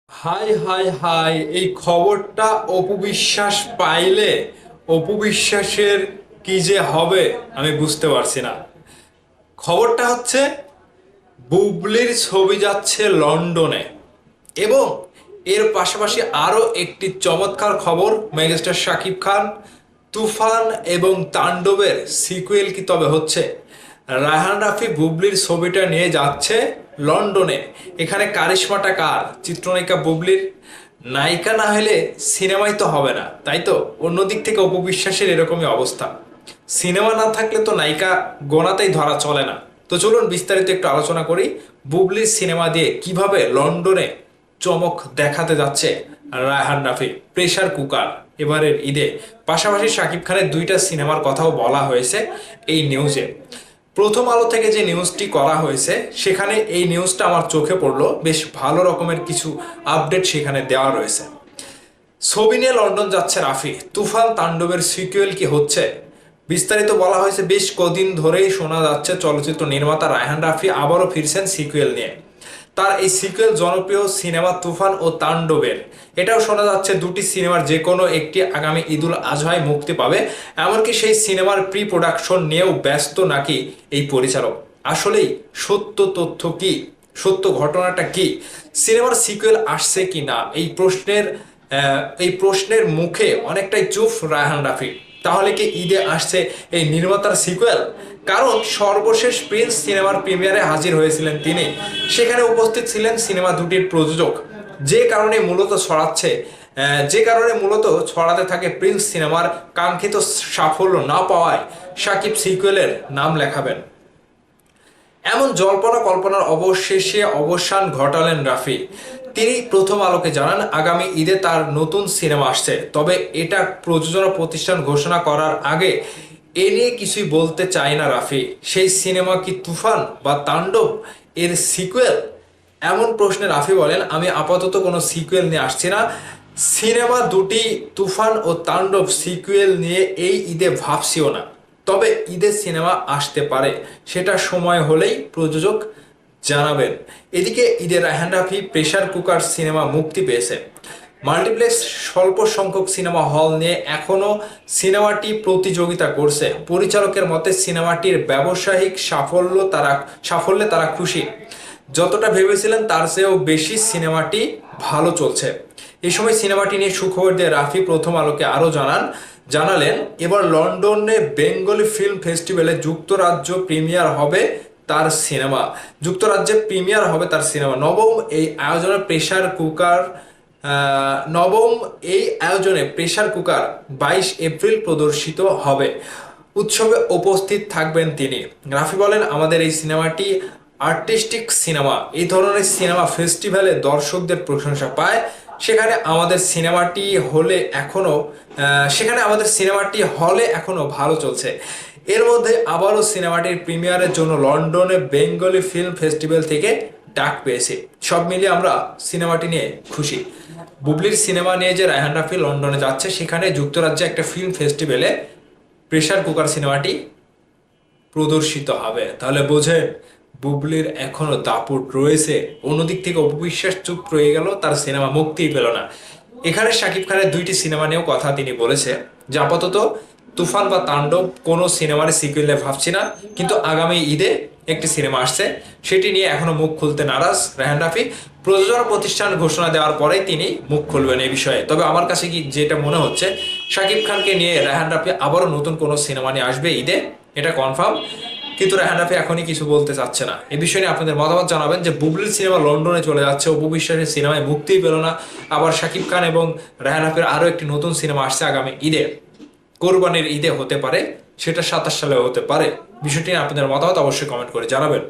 High high high, এই খবরটা অপু বিশ্বাস পাইলে অপু বিশ্বাসের কি যে হবে আমি বুঝতে পারছি না। খবরটা হচ্ছে বুবলির ছবি যাচ্ছে লন্ডনে, এবং এর পাশাপাশি আরো একটি চমৎকার খবর, মেগাস্টার শাকিব খান, তুফান এবং তাণ্ডবের সিকুয়েল কি তবে হচ্ছে? রায়হান রাফি বুবলির ছবিটা নিয়ে যাচ্ছে লন্ডনে। এখানে কারিশমাটা কার? চিত্রনায়িকা বুবলির। নায়িকা না হলে সিনেমাই তো হবে না, তাই তো? অন্যদিক থেকে অপু বিশ্বাসের এরকমই অবস্থা। সিনেমা না থাকলে তো নায়িকা গোনাতেই ধরা চলে না। তো চলুন বিস্তারিত একটু আলোচনা করি বুবলির সিনেমা দিয়ে কিভাবে লন্ডনে চমক দেখাতে যাচ্ছে রায়হান রাফি। প্রেসার কুকার এবারের ঈদে। পাশাপাশি শাকিব খানের দুইটা সিনেমার কথাও বলা হয়েছে এই নিউজে। প্রথম আলো থেকে যে নিউজটি করা হয়েছে সেখানে এই নিউজটা আমার চোখে পড়লো, বেশ ভালো রকমের কিছু আপডেট সেখানে দেওয়া রয়েছে। ছবি নিয়ে লন্ডন যাচ্ছে রাফি, তুফান তাণ্ডবের সিকুয়েল কি হচ্ছে? বিস্তারিত বলা হয়েছে। বেশ কদিন ধরেই শোনা যাচ্ছে চলচ্চিত্র নির্মাতা রায়হান রাফি আবারও ফিরছেন সিকুয়েল নিয়ে। তার এই সিকুয়েল জনপ্রিয় সিনেমা তুফান ও তাণ্ডবের। এটাও শোনা যাচ্ছে দুটি সিনেমার যে কোনো একটি আগামী ঈদুল আজহায় মুক্তি পাবে। এমনকি সেই সিনেমার প্রি প্রোডাকশন নিয়েও ব্যস্ত নাকি এই পরিচালক। আসলেই সত্য তথ্য কি? সত্য ঘটনাটা কি? সিনেমার সিকুয়েল আসছে কি না, এই প্রশ্নের মুখে অনেকটাই চুপ রায়হান রাফি। তাহলে কি ঈদে আসছে এই নির্মাতার সিকুয়েল? কারণ সর্বশেষ প্রিন্স সিনেমার প্রিমিয়ারে হাজির হয়েছিলেন তিনি। সেখানে উপস্থিত ছিলেন সিনেমা দুটির প্রযোজক। যে কারণে মূলত ছড়াতে থাকে প্রিন্স সিনেমার কাঙ্ক্ষিত সাফল্য না পাওয়ায় সাকিব সিকুয়েলের নাম লেখাবেন। এমন জল্পনা কল্পনার অবশেষে অবসান ঘটালেন রাফি। তিনি প্রথম আলোকে জানান আগামী ঈদে তার নতুন সিনেমা আসছে, তবে এটা প্রযোজনা প্রতিষ্ঠান ঘোষণা করার আগে এ নিয়ে কিছুই বলতে চায় না রাফি। সেই সিনেমা কি তুফান বা তাণ্ডব এর সিকুয়েল? এমন প্রশ্নে রাফি বলেন, আমি আপাতত কোনো সিকুয়েল নিয়ে আসছি না। সিনেমা দুটি তুফান ও তাণ্ডব সিকুয়েল নিয়ে এই ঈদে ভাবছিও না। তবে ঈদের সিনেমা আসতে পারে, সেটা সময় হলেই প্রযোজক জানাবেন। এদিকে ঈদে Raihan Rafi pressure cooker cinema মুক্তি পেয়েছে। মাল্টিপ্লেক্স স্বল্প সংখ্যক সিনেমা হল নিয়ে এখনো সিনেমাটি প্রতিযোগিতা করছে। পরিচালকের মতে সিনেমাটির ব্যবসায়িক সাফল্যে তারা খুশি। যতটা ভেবেছিলেন তার চেয়েও বেশি সিনেমাটি ভালো চলছে। এই সময় সিনেমাটি নিয়ে সুখবর দিয়ে রাফি প্রথম আলোকে আরো জানালেন, এবার লন্ডনে বেঙ্গলি ফিল্ম ফেস্টিভ্যালে যুক্তরাজ্যে প্রিমিয়ার হবে তার সিনেমা। নবম এই আয়োজনে প্রেসার কুকার 22 এপ্রিল প্রদর্শিত হবে। উৎসবে উপস্থিত থাকবেন তিনি। রাফি বলেন, আমাদের এই সিনেমাটি আর্টিস্টিক সিনেমা। এই ধরনের সিনেমা ফেস্টিভ্যালে দর্শকদের প্রশংসা পায়। সেখানে আমাদের সিনেমাটি হলে এখনো ভালো চলছে। এর মধ্যে আবারও সিনেমাটির প্রিমিয়ারের জন্য লন্ডনে বেঙ্গলি ফিল্ম ফেস্টিভ্যাল থেকে ডাক পেয়েছে। সব মিলিয়ে আমরা সিনেমাটি নিয়ে খুশি। বুবলির সিনেমা নিয়ে যে রায়হান রাফি লন্ডনে যাচ্ছে, সেখানে যুক্তরাজ্যে একটা ফিল্ম ফেস্টিভ্যালে প্রেসার কুকার সিনেমাটি প্রদর্শিত হবে। তাহলে বোঝেন বুবলির এখনো দাপট রয়েছে। অন্যদিক থেকে অপবিশ্বাস চুপ রয়ে গেল, তার সিনেমা মুক্তিই পেল না। এখানে শাকিব খানের দুইটি সিনেমা নিয়েও কথা তিনি বলেছে যে আপাতত তুফান বা তাণ্ডব কোনো সিনেমার সিকুয়েলে ভাবছি না, কিন্তু আগামী ঈদে একটি সিনেমা আসছে, সেটি নিয়ে এখনো মুখ খুলতে নারাজ রায়হান রাফি। প্রযোজনা প্রতিষ্ঠান ঘোষণা দেওয়ার পরেই তিনি মুখ খুলবেন এই বিষয়ে। তবে আমার কাছে কি যেটা মনে হচ্ছে, শাকিব খানকে নিয়ে রায়হান রাফি আবারও নতুন কোনো সিনেমা নিয়ে আসবে ঈদে, এটা কনফার্ম। কিন্তু রায়হান রাফি এখনই কিছু বলতে চাচ্ছে না। এই বিষয়ে নিয়ে আপনাদের মতামত জানাবেন যে বুবলির সিনেমা লন্ডনে চলে যাচ্ছে, অপু বিশ্বাসের সিনেমায় মুক্তিই পেল না। আবার শাকিব খান এবং রায়হান রাফির আরও একটি নতুন সিনেমা আসছে আগামী ঈদে, কোরবানির ঈদে হতে পারে, সেটা 27 সালেও হতে পারে। বিষয়টি নিয়ে আপনাদের মতামত অবশ্যই কমেন্ট করে জানাবেন।